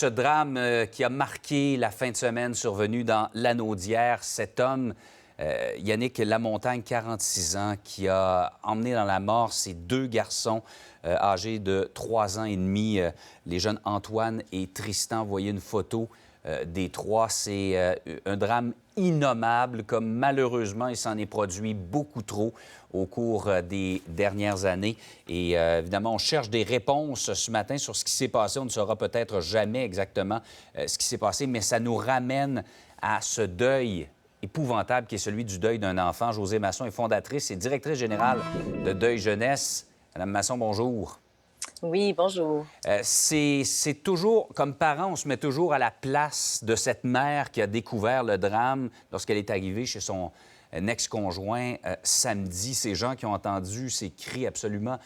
Ce drame qui a marqué la fin de semaine survenu dans Lanaudière, cet homme, Yannick Lamontagne, 46 ans, qui a emmené dans la mort ses deux garçons âgés de 3 ans et demi, les jeunes Antoine et Tristan. Vous voyez une photo des trois. C'est un drame innommable, comme malheureusement il s'en est produit beaucoup trop au cours des dernières années. Et évidemment, on cherche des réponses ce matin sur ce qui s'est passé. On ne saura peut-être jamais exactement ce qui s'est passé, mais ça nous ramène à ce deuil épouvantable qui est celui du deuil d'un enfant. Josée Masson est fondatrice et directrice générale de Deuil Jeunesse. Madame Masson, bonjour. Oui, bonjour. C'est toujours, comme parent, on se met toujours à la place de cette mère qui a découvert le drame lorsqu'elle est arrivée chez son ex-conjoint samedi. Ces gens qui ont entendu ces cris absolument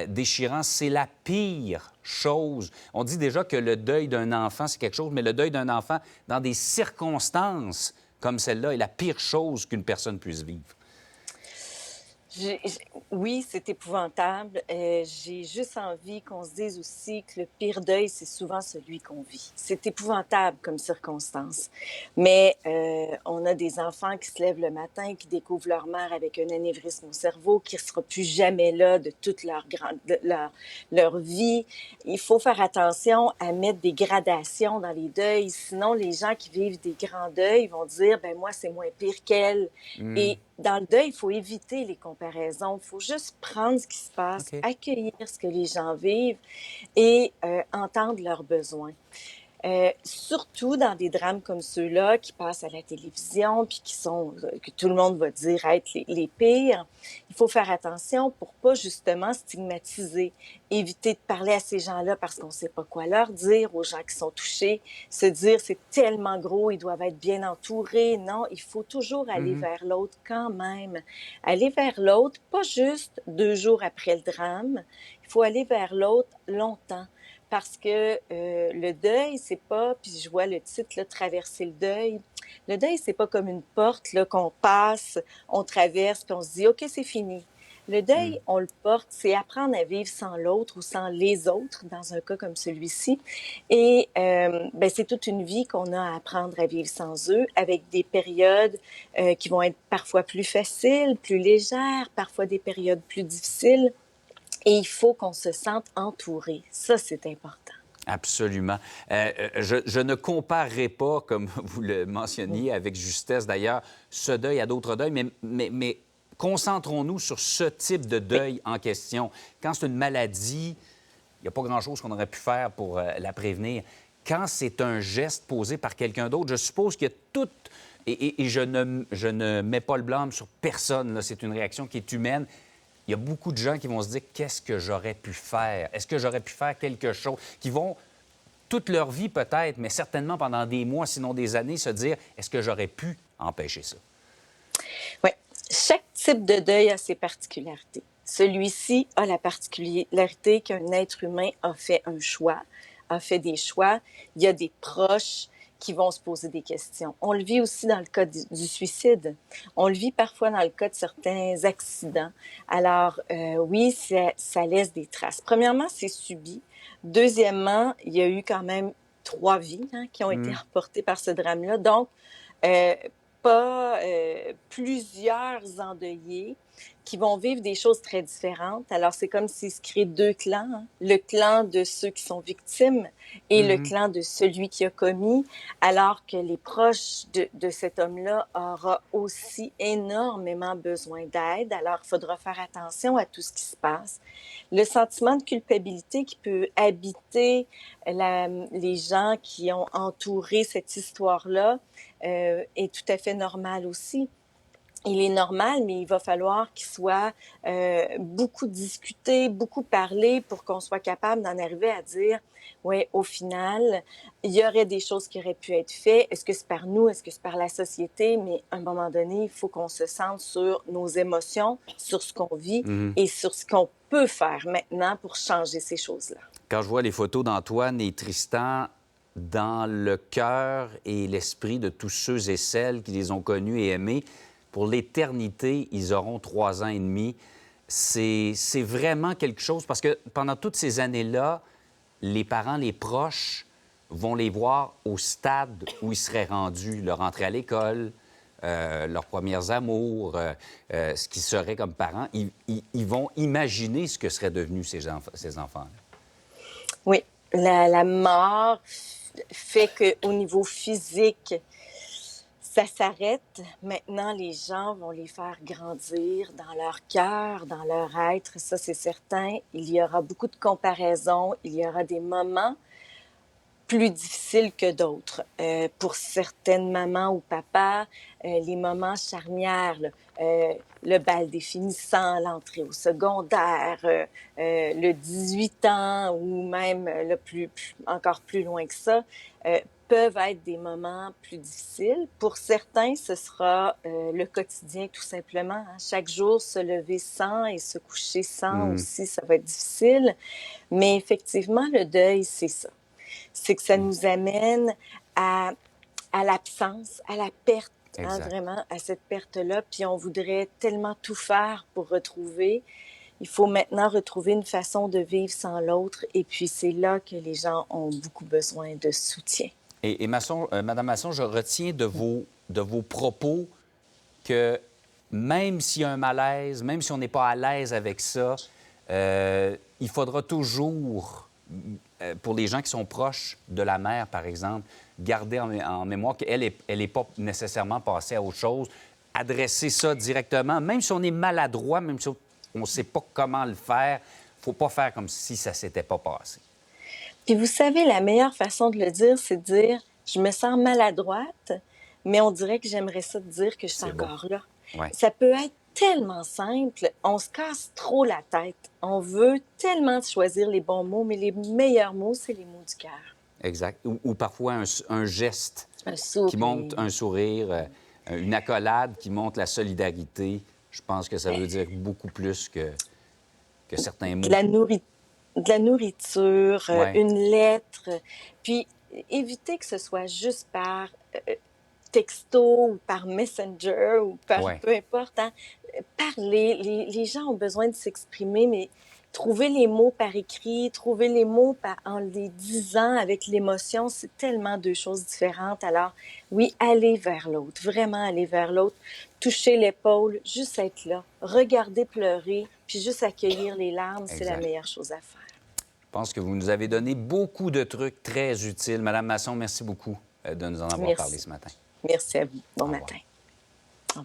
déchirants, c'est la pire chose. On dit déjà que le deuil d'un enfant, c'est quelque chose, mais le deuil d'un enfant dans des circonstances comme celle-là est la pire chose qu'une personne puisse vivre. Oui, c'est épouvantable. J'ai juste envie qu'on se dise aussi que le pire deuil, c'est souvent celui qu'on vit. C'est épouvantable comme circonstance. Mais on a des enfants qui se lèvent le matin, qui découvrent leur mère avec un anévrisme au cerveau, qui ne sera plus jamais là de toute leur vie. Il faut faire attention à mettre des gradations dans les deuils. Sinon, les gens qui vivent des grands deuils vont dire, ben moi, c'est moins pire qu'elle. Et dans le deuil, il faut éviter les comparaisons. Il faut juste prendre ce qui se passe, OK. accueillir ce que les gens vivent et entendre leurs besoins. Surtout dans des drames comme ceux-là qui passent à la télévision puis qui sont, que tout le monde va dire être les pires, il faut faire attention pour pas justement stigmatiser, éviter de parler à ces gens-là parce qu'on sait pas quoi leur dire, aux gens qui sont touchés, se dire c'est tellement gros, ils doivent être bien entourés. Non, il faut toujours aller vers l'autre quand même. Aller vers l'autre, pas juste 2 jours après le drame, il faut aller vers l'autre longtemps. Parce que le deuil, c'est pas, puis je vois le titre, là, Traverser le deuil. Le deuil, c'est pas comme une porte là, qu'on passe, on traverse, puis on se dit, OK, c'est fini. Le deuil, on le porte, c'est apprendre à vivre sans l'autre ou sans les autres, dans un cas comme celui-ci. Et ben, c'est toute une vie qu'on a à apprendre à vivre sans eux, avec des périodes qui vont être parfois plus faciles, plus légères, parfois des périodes plus difficiles. Et il faut qu'on se sente entouré. Ça, c'est important. Absolument. Je ne comparerai pas, comme vous le mentionniez avec justesse d'ailleurs, ce deuil à d'autres deuils, mais concentrons-nous sur ce type de deuil en question. Quand c'est une maladie, il n'y a pas grand-chose qu'on aurait pu faire pour la prévenir. Quand c'est un geste posé par quelqu'un d'autre, je suppose qu'il y a tout... Et je ne mets pas le blâme sur personne, là. C'est une réaction qui est humaine. Il y a beaucoup de gens qui vont se dire « Qu'est-ce que j'aurais pu faire? Est-ce que j'aurais pu faire quelque chose? » Qui vont, toute leur vie peut-être, mais certainement pendant des mois, sinon des années, se dire « Est-ce que j'aurais pu empêcher ça? » Oui. Chaque type de deuil a ses particularités. Celui-ci a la particularité qu'un être humain a fait un choix, a fait des choix. Il y a des proches qui vont se poser des questions. On le vit aussi dans le cas du suicide. On le vit parfois dans le cas de certains accidents. Alors, oui, ça laisse des traces. Premièrement, c'est subi. Deuxièmement, il y a eu quand même 3 vies qui ont été emportées par ce drame-là. Donc, euh, pas plusieurs endeuillés qui vont vivre des choses très différentes. Alors, c'est comme s'il se crée 2 clans, le clan de ceux qui sont victimes et le clan de celui qui a commis, alors que les proches de cet homme-là auront aussi énormément besoin d'aide. Alors, il faudra faire attention à tout ce qui se passe. Le sentiment de culpabilité qui peut habiter les gens qui ont entouré cette histoire-là est tout à fait normal aussi. Il est normal, mais il va falloir qu'il soit beaucoup discuté, beaucoup parlé pour qu'on soit capable d'en arriver à dire, ouais, au final, il y aurait des choses qui auraient pu être faites. Est-ce que c'est par nous? Est-ce que c'est par la société? Mais à un moment donné, il faut qu'on se centre sur nos émotions, sur ce qu'on vit et sur ce qu'on peut faire maintenant pour changer ces choses-là. Quand je vois les photos d'Antoine et Tristan, dans le cœur et l'esprit de tous ceux et celles qui les ont connus et aimés, pour l'éternité, ils auront 3 ans et demi. C'est vraiment quelque chose, parce que pendant toutes ces années-là, les parents, les proches vont les voir au stade où ils seraient rendus, leur entrée à l'école, leurs premiers amours, ce qu'ils seraient comme parents. Ils vont imaginer ce que seraient devenus ces enfants-là. Oui, la mort fait qu'au niveau physique, ça s'arrête. Maintenant, les gens vont les faire grandir dans leur cœur, dans leur être, ça c'est certain. Il y aura beaucoup de comparaisons, il y aura des moments plus difficiles que d'autres. Pour certaines mamans ou papas, les moments charnières, là, le bal des finissants, l'entrée au secondaire, le 18 ans ou même encore plus loin que ça, peuvent être des moments plus difficiles. Pour certains, ce sera le quotidien tout simplement. Hein. Chaque jour, se lever sans et se coucher sans aussi, ça va être difficile. Mais effectivement, le deuil, c'est ça. C'est que ça nous amène à l'absence, à la perte, hein, vraiment, à cette perte-là. Puis on voudrait tellement tout faire pour retrouver. Il faut maintenant retrouver une façon de vivre sans l'autre. Et puis c'est là que les gens ont beaucoup besoin de soutien. Et Madame Masson, je retiens de vos propos que même s'il y a un malaise, même si on n'est pas à l'aise avec ça, il faudra toujours, pour les gens qui sont proches de la mère, par exemple, garder en mémoire qu'elle n'est pas nécessairement passée à autre chose, adresser ça directement, même si on est maladroit, même si on ne sait pas comment le faire, il ne faut pas faire comme si ça ne s'était pas passé. Puis vous savez, la meilleure façon de le dire, c'est de dire « je me sens maladroite, mais on dirait que j'aimerais ça te dire que je suis encore là. Ouais. » Ça peut être tellement simple, on se casse trop la tête. On veut tellement choisir les bons mots, mais les meilleurs mots, c'est les mots du cœur. Exact. Ou parfois un geste qui montre un sourire, une accolade qui montre la solidarité. Je pense que ça veut dire beaucoup plus que certains mots. De la nourriture, une lettre, puis éviter que ce soit juste par texto ou par Messenger ou par peu importe. Hein. Parler, les gens ont besoin de s'exprimer, mais trouver les mots par écrit, trouver les mots en les disant avec l'émotion, c'est tellement deux choses différentes. Alors, oui, aller vers l'autre, vraiment aller vers l'autre, toucher l'épaule, juste être là, regarder pleurer, puis juste accueillir les larmes, c'est la meilleure chose à faire. Je pense que vous nous avez donné beaucoup de trucs très utiles. Madame Masson, merci beaucoup de nous en avoir parlé ce matin. Merci à vous. Bon matin.